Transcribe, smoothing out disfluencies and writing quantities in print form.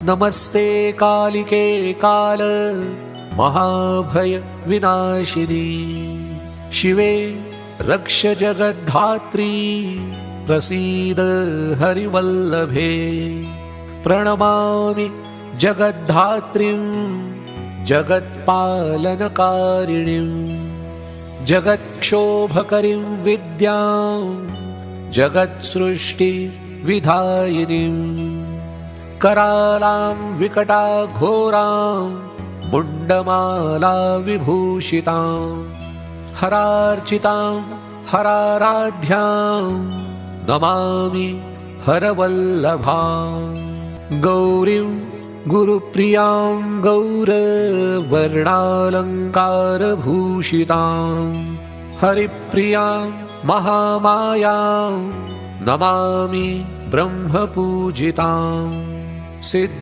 नमस्ते कालिके काल महाभय विनाशिनी शिवे रक्ष जगद्धात्री प्रसीद हरिवल्लभे प्रणमामि जगद्धात्रीं जगत्पालनकारिणीं जगत्क्षोभकरीं विद्यां जगत्सृष्टिविधायिनीं करालां विकटाघोरां मुण्डमाला विभूषितां हरार्चितां हराराध्यां नमामि हरवल्लभां गौरीं गुरुप्रियां गौरवर्णालङ्कारभूषितां हरिप्रियां महामायां नमामि ब्रह्मपूजितां सिद्ध